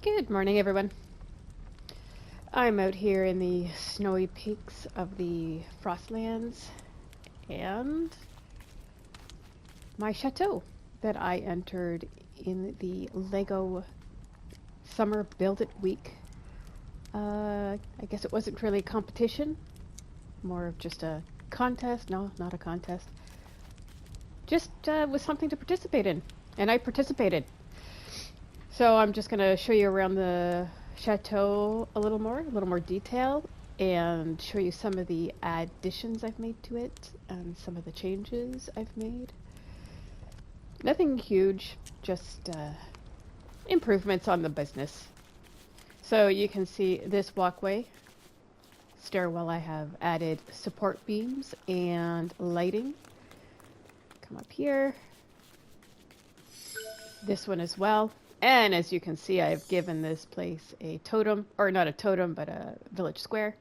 Good morning, everyone. I'm out here in the snowy peaks of the Frostlands and my chateau that I entered in the Lego Summer Build It Week. I guess it wasn't really a competition, more of just a contest. No, not a contest. Just was something to participate in, and I participated. So I'm just going to show you around the chateau a little more detail, and show you some of the additions I've made to it and some of the changes I've made. Nothing huge, just improvements on the business. So you can see this walkway, stairwell, I have added support beams and lighting. Come up here. This one as well. And as you can see, I've given this place a totem, or not a totem, but a village square.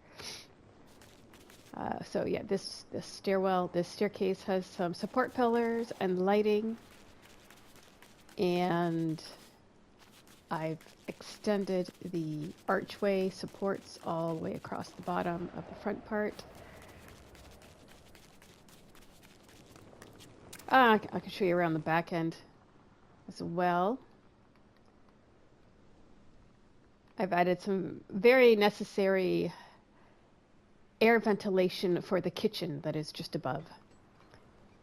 So yeah, this stairwell, this staircase has some support pillars and lighting. And I've extended the archway supports all the way across the bottom of the front part. I can show you around the back end as well. I've added some very necessary air ventilation for the kitchen that is just above.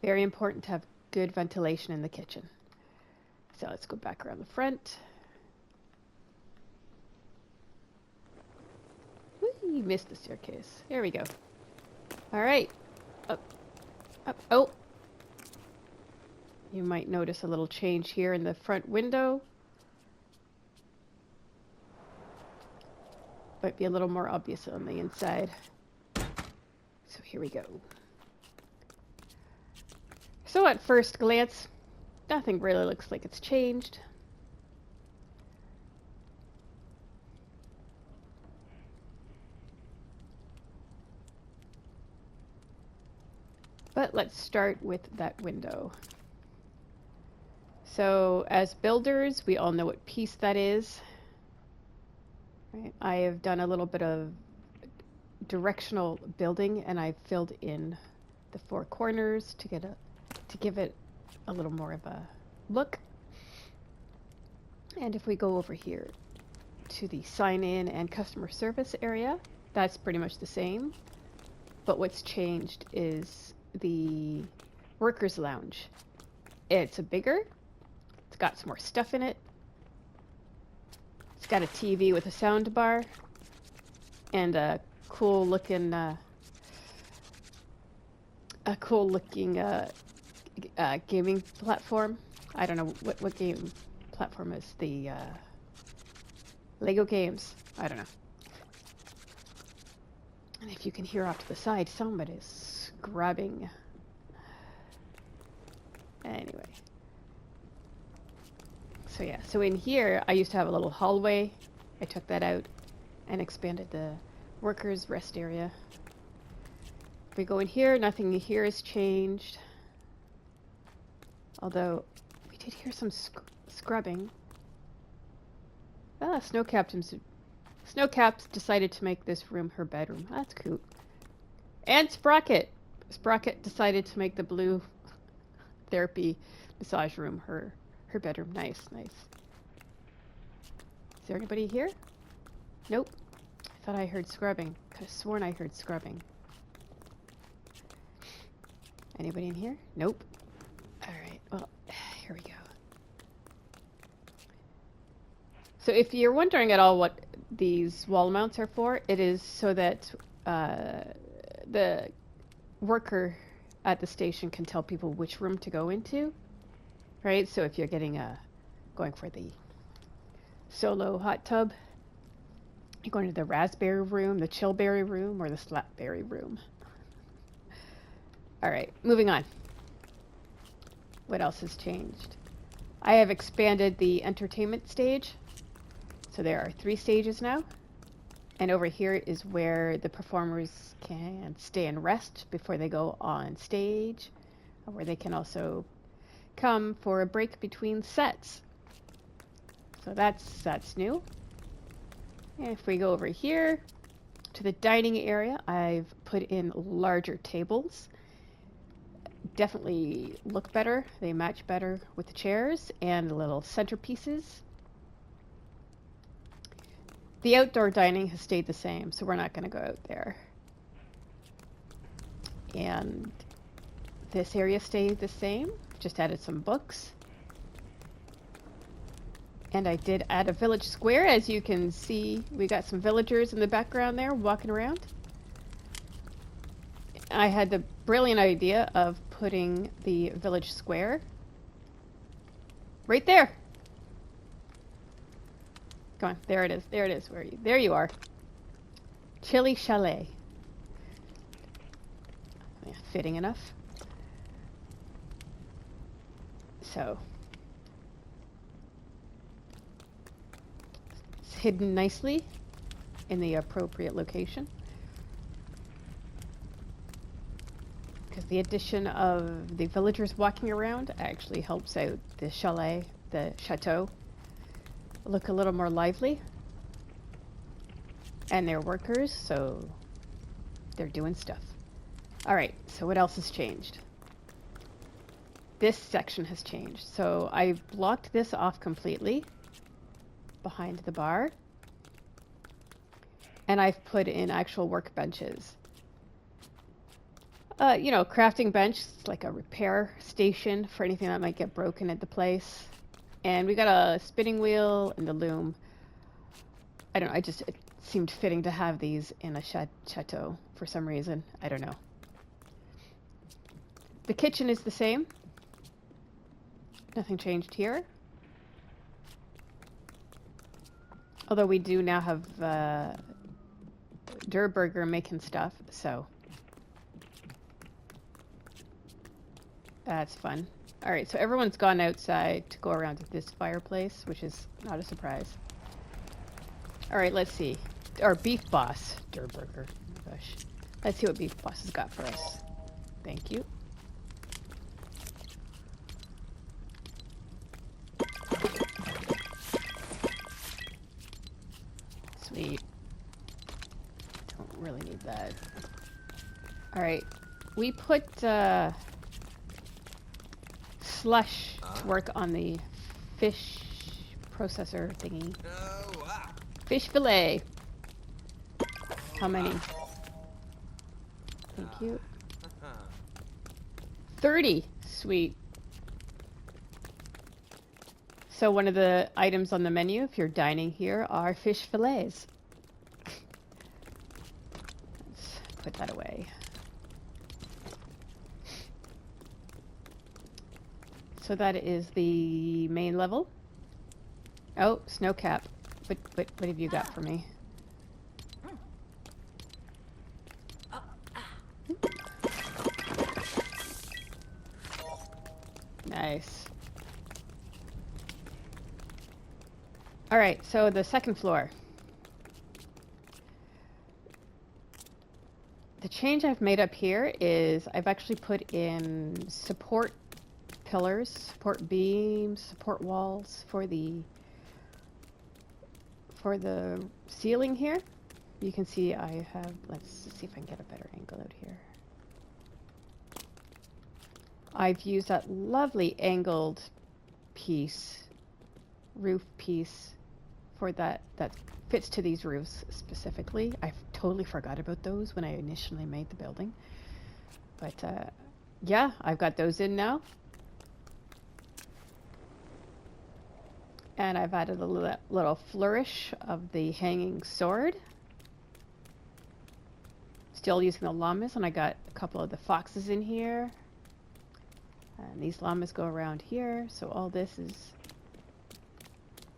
Very important to have good ventilation in the kitchen. So let's go back around the front. Whee, missed the staircase. There we go. All right. Up. Oh. You might notice a little change here in the front window. Might be a little more obvious on the inside. So here we go. So at first glance, nothing really looks like it's changed. But let's start with that window. So as builders, we all know what piece that is. Right. I have done a little bit of directional building, and I've filled in the four corners to give it a little more of a look. And if we go over here to the sign-in and customer service area, that's pretty much the same. But what's changed is the workers' lounge. It's bigger. It's got some more stuff in it. It's got a TV with a sound bar and a cool looking gaming platform. I don't know what game platform is the Lego games. I don't know. And if you can hear off to the side, somebody is scrubbing. Anyway. So yeah, so in here, I used to have a little hallway. I took that out and expanded the workers' rest area. If we go in here, nothing here has changed. Although, we did hear some scrubbing. Ah, Snowcap's decided to make this room her bedroom. That's cute. And Sprocket. Sprocket decided to make the blue therapy massage room her bedroom. Nice. Is there anybody here? Nope. I thought I heard scrubbing. Could have sworn I heard scrubbing. Anybody in here? Nope. Alright, well, here we go. So if you're wondering at all what these wall mounts are for, it is so that the worker at the station can tell people which room to go into. Right, so if you're going for the solo hot tub, you're going to the raspberry room, the chillberry room, or the slapberry room. All right, moving on. What else has changed? I have expanded the entertainment stage. So there are 3 stages now. And over here is where the performers can stay and rest before they go on stage, where they can also come for a break between sets. So that's new. If we go over here to the dining area, I've put in larger tables. Definitely look better. They match better with the chairs and little centerpieces. The outdoor dining has stayed the same, so we're not going to go out there. And this area stayed the same. Just added some books. And I did add a village square. As you can see, we got some villagers in the background there walking around. I had the brilliant idea of putting the village square right there. Come on, there it is. There it is. Where are you? There you are. Chili Chalet. Yeah, fitting enough. So it's hidden nicely in the appropriate location. Because the addition of the villagers walking around actually helps out the chalet, the chateau, look a little more lively. And they're workers, so they're doing stuff. Alright, so what else has changed? This section has changed. So I blocked this off completely behind the bar. And I've put in actual workbenches. You know, crafting bench, like a repair station for anything that might get broken at the place. And we got a spinning wheel and the loom. I don't know, it seemed fitting to have these in a chateau for some reason. I don't know. The kitchen is the same. Nothing changed here. Although we do now have Durburger making stuff, so that's fun. Alright, so everyone's gone outside to go around to this fireplace, which is not a surprise. Alright, let's see. Our beef boss, Durburger. Oh my gosh. Let's see what beef boss has got for us. Thank you. Sweet. Don't really need that. Alright. We put Slush to work on the fish processor thingy. Fish fillet. How many? Thank you. 30. Sweet. So one of the items on the menu, if you're dining here, are fish fillets. Let's put that away. So that is the main level. Oh, snow cap. What have you got for me? Nice. Alright, so the second floor. The change I've made up here is I've actually put in support pillars, support beams, support walls for the ceiling here. You can see I have, let's see if I can get a better angle out here. I've used that lovely angled piece, roof piece, for that fits to these roofs specifically. I totally forgot about those when I initially made the building. But yeah, I've got those in now. And I've added a little flourish of the hanging sword. Still using the llamas, and I got a couple of the foxes in here. And these llamas go around here, so all this is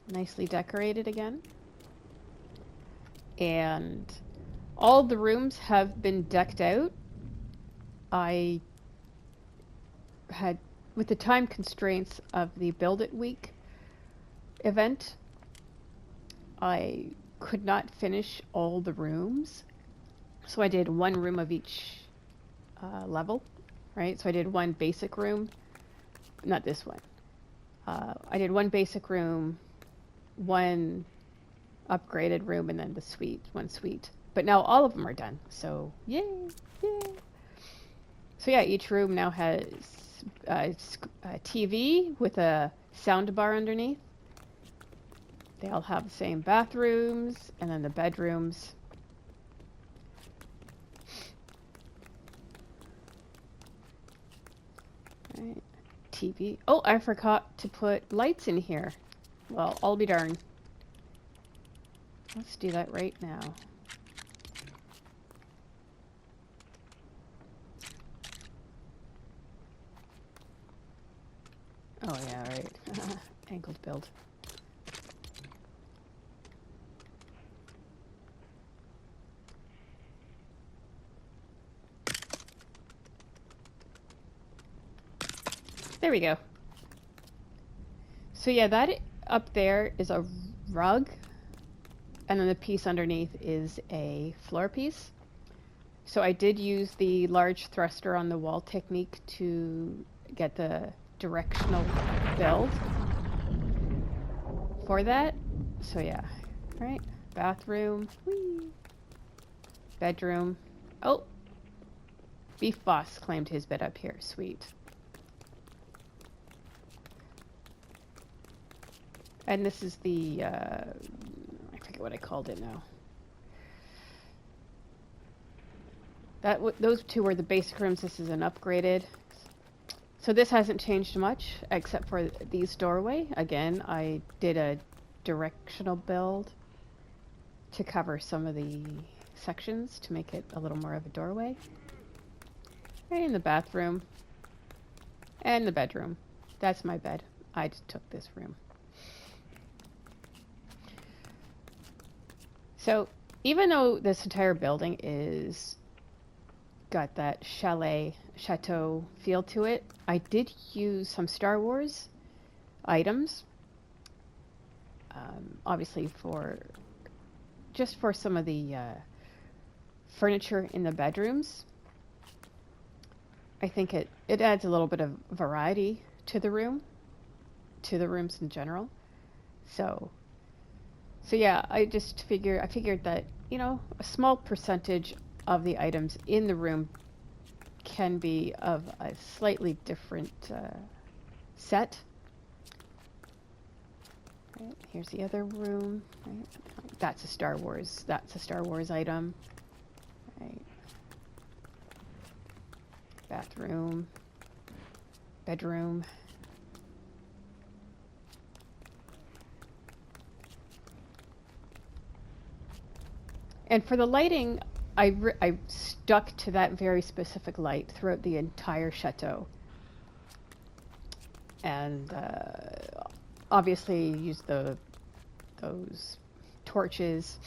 nicely decorated again. And all the rooms have been decked out. I had, with the time constraints of the Build It Week event, I could not finish all the rooms. So I did one room of each level, right? So I did one basic room, not this one. I did one basic room, one upgraded room and then the suite, one suite. But now all of them are done. So yay, yay. So yeah, each room now has a TV with a sound bar underneath. They all have the same bathrooms, and then the bedrooms. Right. TV. Oh, I forgot to put lights in here. Well, I'll be darned. Let's do that right now. Oh yeah, right. Angled build. There we go. So yeah, that up there is a rug, and then the piece underneath is a floor piece. So I did use the large thruster on the wall technique to get the directional build for that. So yeah, all right, bathroom, whee. Bedroom. Oh, Beef Boss claimed his bed up here, sweet. And this is the, I forget what I called it now. Those two were the basic rooms. This is an upgraded. So this hasn't changed much, except for these doorway. Again, I did a directional build to cover some of the sections to make it a little more of a doorway. Right in the bathroom. And the bedroom. That's my bed. I just took this room. So even though this entire building is got that chateau feel to it, I did use some Star Wars items, obviously for some of the furniture in the bedrooms. I think it adds a little bit of variety to the rooms in general. So yeah, I figured that, you know, a small percentage of the items in the room can be of a slightly different set. Right, here's the other room. Right. That's a Star Wars item. Right. Bathroom. Bedroom. And for the lighting, I stuck to that very specific light throughout the entire chateau. And obviously used those torches.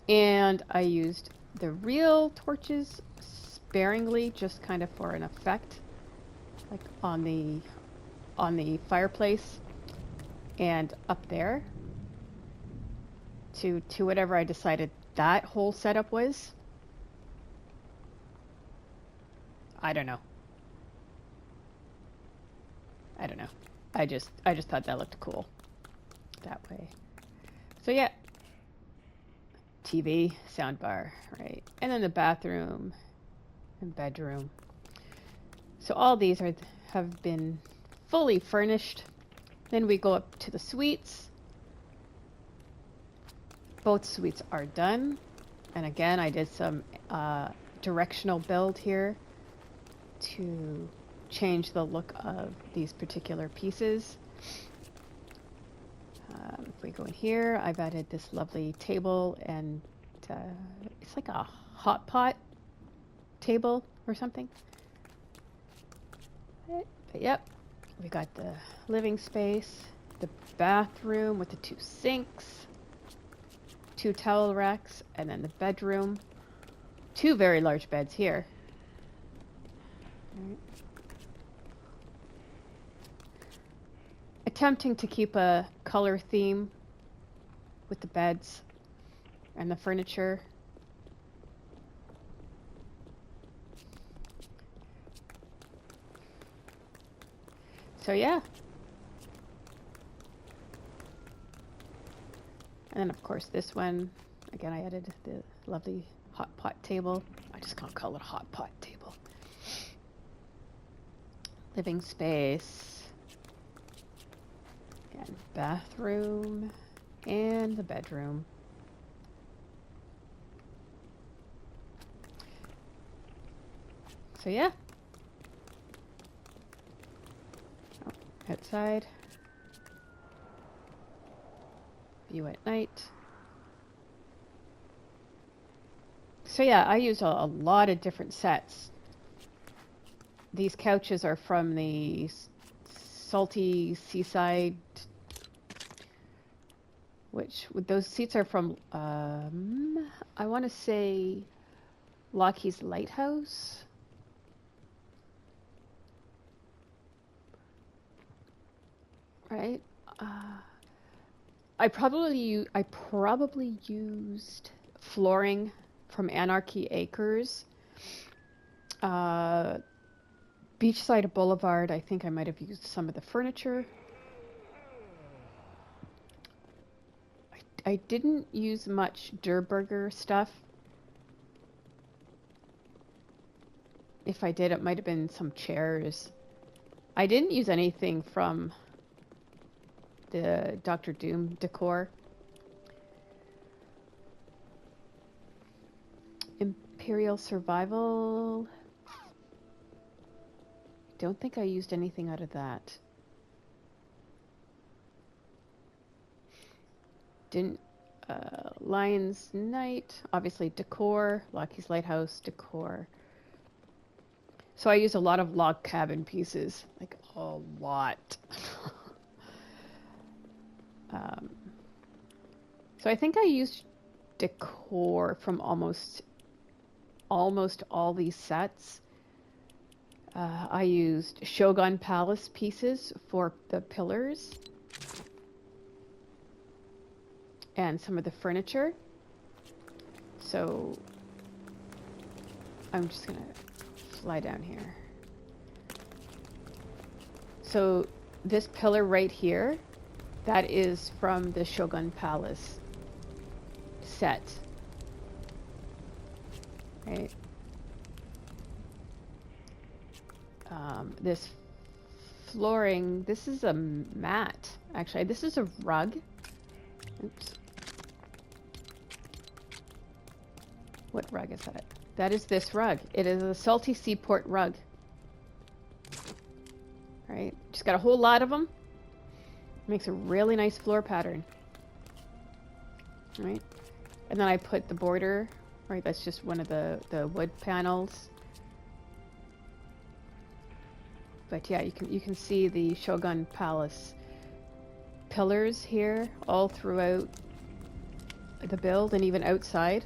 And I used the real torches sparingly, just kind of for an effect, like on the fireplace and up there to whatever I decided that whole setup was. I don't know. I just thought that looked cool that way. So yeah, TV, soundbar, right, and then the bathroom and bedroom. So all these have been fully furnished. Then we go up to the suites. Both suites are done. And again, I did some directional build here to change the look of these particular pieces. If we go in here, I've added this lovely table, and it's like a hot pot table or something. But yep, we got the living space, the bathroom with the 2 sinks, 2 towel racks, and then the bedroom. 2 very large beds here. Right. Attempting to keep a color theme with the beds and the furniture. So yeah. And And of course this one, again, I added the lovely hot pot table. I just can't call it a hot pot table. Living space. And bathroom. And the bedroom. So yeah. Oh, outside. View at night. So yeah, I use a lot of different sets. These couches are from the salty seaside, which those seats are from, I want to say Lockheed's Lighthouse. Right? I probably used flooring from Anarchy Acres. Beachside Boulevard, I think I might have used some of the furniture. I didn't use much Durburger stuff. If I did, it might have been some chairs. I didn't use anything from the Doctor Doom decor. Imperial Survival. Don't think I used anything out of that. Didn't. Lion's Night, obviously decor. Lockheed's Lighthouse decor. So I use a lot of log cabin pieces, like a lot. So I think I used decor from almost all these sets. I used Shogun Palace pieces for the pillars and some of the furniture. So I'm just gonna fly down here. So this pillar right here, that is from the Shogun Palace set. Right? This flooring, this is a mat. Actually, this is a rug. Oops. What rug is that? That is this rug. It is a salty seaport rug. Right? Just got a whole lot of them. Makes a really nice floor pattern. Right? And then I put the border, right? That's just one of the wood panels. But yeah, you can see the Shogun Palace pillars here all throughout the build and even outside.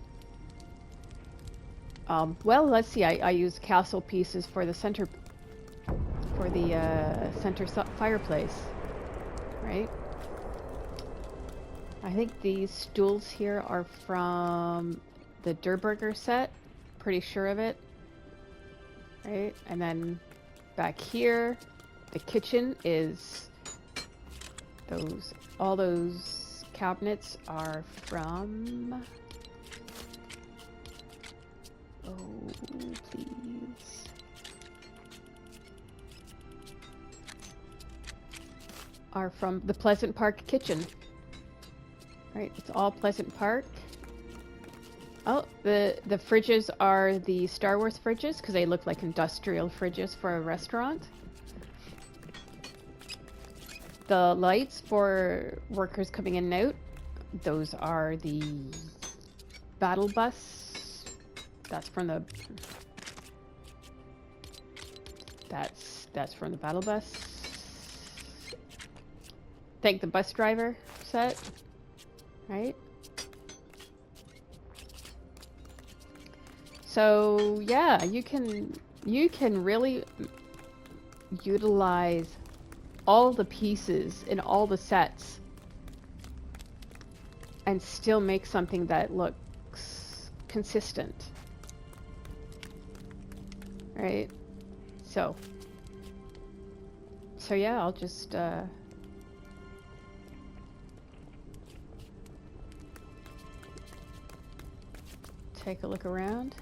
Well, let's see. I use castle pieces for the center fireplace, right? I think these stools here are from the Durburger set. Pretty sure of it, right? And then back here, the kitchen is all those cabinets are from, oh, please. Are from the Pleasant Park kitchen. Right, it's all Pleasant Park. Oh, the fridges are the Star Wars fridges because they look like industrial fridges for a restaurant. The lights for workers coming in and out, those are the battle bus. That's from the that's from the battle bus. Thank the bus driver set, right? So yeah, you can really utilize all the pieces in all the sets and still make something that looks consistent, right? So yeah, I'll just take a look around.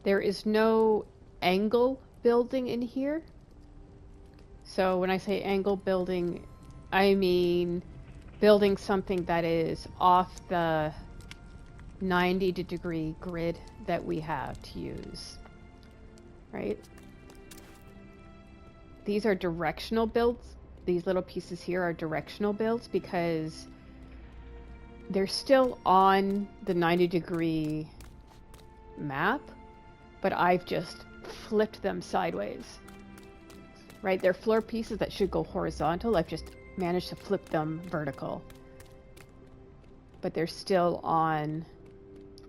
There is no angle building in here. So when I say angle building, I mean building something that is off the 90-degree grid that we have to use, right? These are directional builds. These little pieces here are directional builds because they're still on the 90-degree map, but I've just flipped them sideways, right? They're floor pieces that should go horizontal. I've just managed to flip them vertical, but they're still on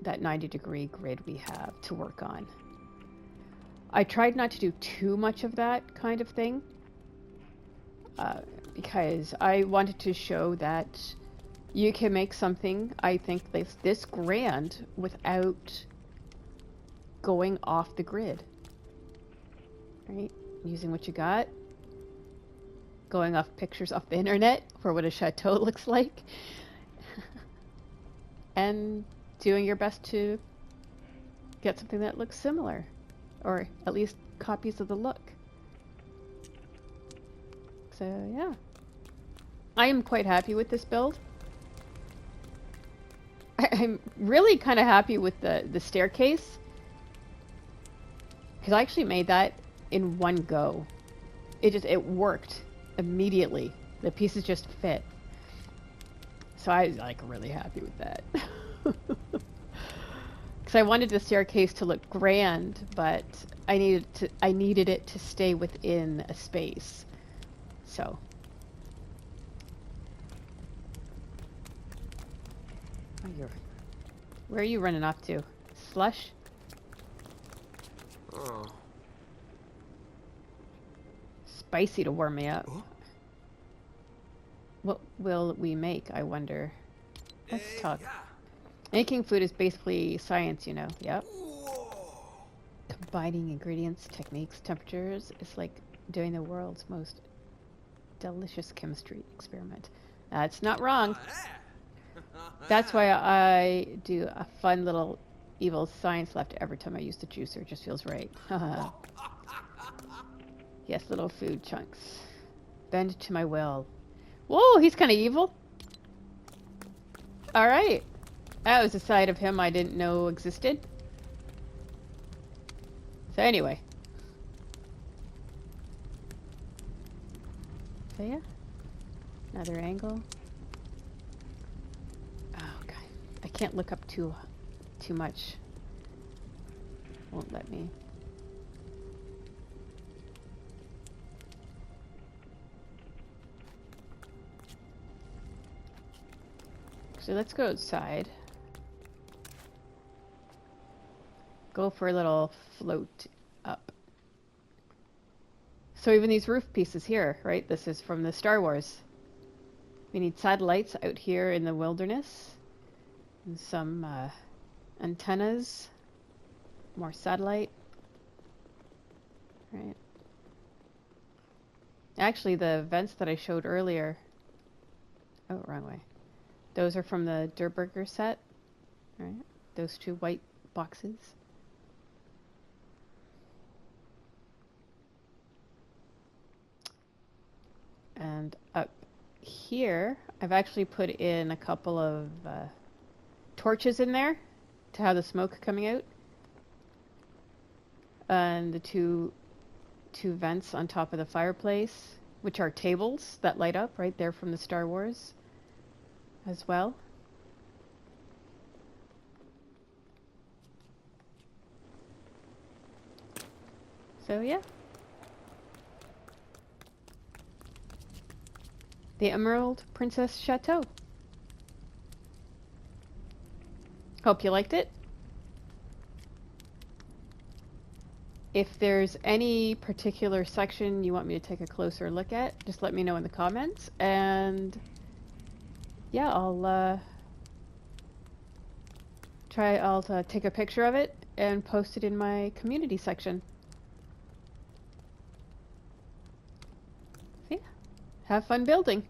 that 90-degree grid we have to work on. I tried not to do too much of that kind of thing because I wanted to show that you can make something, I think, this grand without going off the grid, right? Using what you got, going off pictures off the internet for what a chateau looks like, and doing your best to get something that looks similar, or at least copies of the look. So yeah, I am quite happy with this build. I'm really kind of happy with the staircase, because I actually made that in one go. It worked immediately. The pieces just fit. So I was like really happy with that. Because I wanted the staircase to look grand, but I needed it to stay within a space. So where are you running off to? Slush? Oh. Spicy to warm me up. Oh. What will we make, I wonder? Let's talk. Yeah. Making food is basically science, you know. Yep. Combining ingredients, techniques, temperatures is like doing the world's most delicious chemistry experiment. That's not wrong. That's why I do a fun little evil science left every time I use the juicer. It just feels right. Yes, little food chunks. Bend to my will. Whoa, he's kind of evil. Alright. That was a side of him I didn't know existed. So anyway. So yeah. Another angle. Oh god. I can't look up too much. Won't let me. So let's go outside. Go for a little float up. So even these roof pieces here, right? This is from the Star Wars. We need satellites out here in the wilderness. And some antennas. More satellite. Right. Actually, the vents that I showed earlier. Oh, wrong way. Those are from the Durburger set. Right. Those two white boxes. And up here, I've actually put in a couple of torches in there to have the smoke coming out. And the two vents on top of the fireplace, which are tables that light up right there from the Star Wars as well. So yeah. The Emerald Princess Château. Hope you liked it. If there's any particular section you want me to take a closer look at, just let me know in the comments. And yeah, I'll take a picture of it and post it in my community section. So yeah, have fun building.